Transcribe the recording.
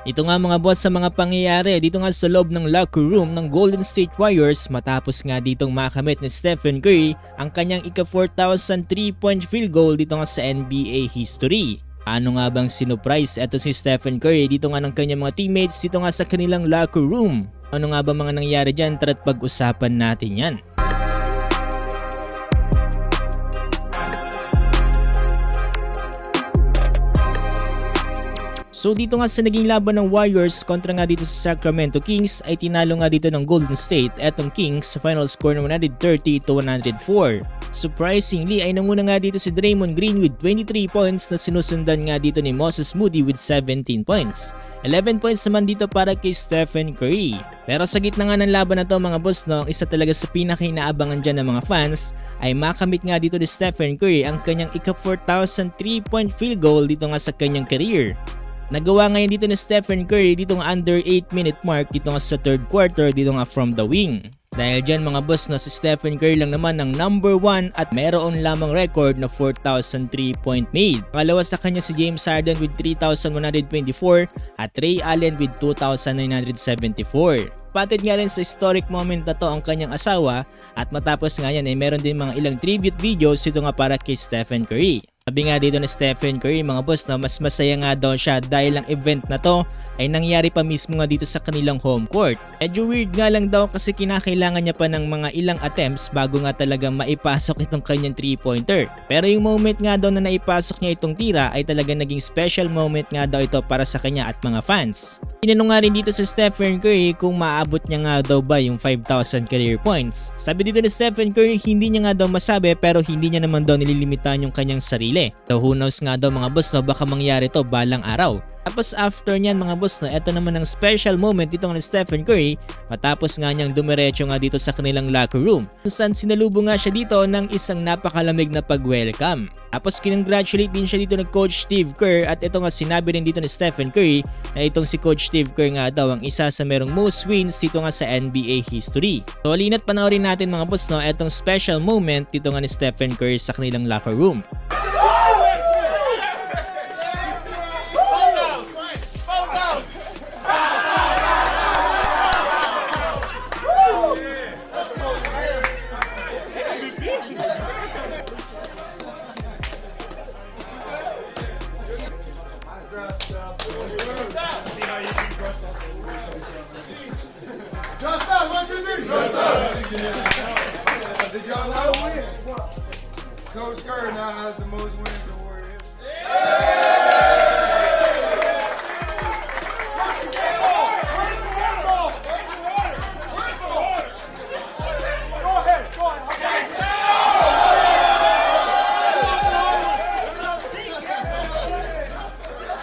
Ito nga mga boss sa mga pangyayari dito nga sa loob ng locker room ng Golden State Warriors matapos nga ditong makamit ni Stephen Curry ang kanyang ika-4,000 3-point field goal dito nga sa NBA history. Ano nga bang sinurprise eto si Stephen Curry dito nga ng kanyang mga teammates dito nga sa kanilang locker room? Ano nga ba mga nangyari dyan? Tara't pag-usapan natin yan. So dito nga sa naging laban ng Warriors kontra nga dito sa Sacramento Kings ay tinalo nga dito ng Golden State etong Kings sa final score na 130-104. Surprisingly ay nanguna nga dito si Draymond Green with 23 points na sinusundan nga dito ni Moses Moody with 17 points. 11 points naman dito para kay Stephen Curry. Pero sa gitna nga ng laban na to mga boss no, ang isa talaga sa pinaka-inaabangan dyan ng mga fans ay makamit nga dito ni Stephen Curry ang kanyang ika-4,000 3-point field goal dito nga sa kanyang career. Nagawa ngayon dito ni Stephen Curry dito nga under 8-minute mark dito nga sa third quarter dito nga from the wing. Dahil dyan mga boss no, si Stephen Curry lang naman ang number 1 at meron lamang record na 4,000 3-point made. Pangalawa sa kanya si James Harden with 3,124 at Ray Allen with 2,974. Patid nga rin sa historic moment na to ang kanyang asawa at matapos nga yan ay meron din mga ilang tribute videos ito nga para kay Stephen Curry. Sabi nga dito ni Stephen Curry mga boss na mas masaya nga daw siya dahil ang event na to ay nangyari pa mismo nga dito sa kanilang home court. Medyo weird nga lang daw kasi kinakailangan niya pa ng mga ilang attempts bago nga talagang maipasok itong kanyang 3-pointer. Pero yung moment nga daw na naipasok niya itong tira ay talagang naging special moment nga daw ito para sa kanya at mga fans. Tinanong nga rin dito sa Stephen Curry kung maaabot niya nga daw ba yung 5,000 career points. Sabi dito ni Stephen Curry hindi niya nga daw masabi pero hindi niya naman daw nililimitahan yung kanyang sarili. So who knows nga daw mga boss no, baka mangyari to balang araw. Tapos after nyan mga boss no, eto naman ang special moment dito ni Stephen Curry matapos nga niyang dumiretso nga dito sa kanilang locker room kung saan sinalubong nga siya dito ng isang napakalamig na pag-welcome. Tapos kinongratulate din siya dito ni Coach Steve Kerr at ito nga sinabi rin dito ni Stephen Curry na itong si Coach Steve Kerr nga daw ang isa sa merong most wins dito nga sa NBA history. So halina't panoorin natin mga boss no, etong special moment dito nga ni Stephen Curry sa kanilang locker room. Just us, 1, 2, 3. Just us. Did y'all know wins? Coach Kerr now has the most wins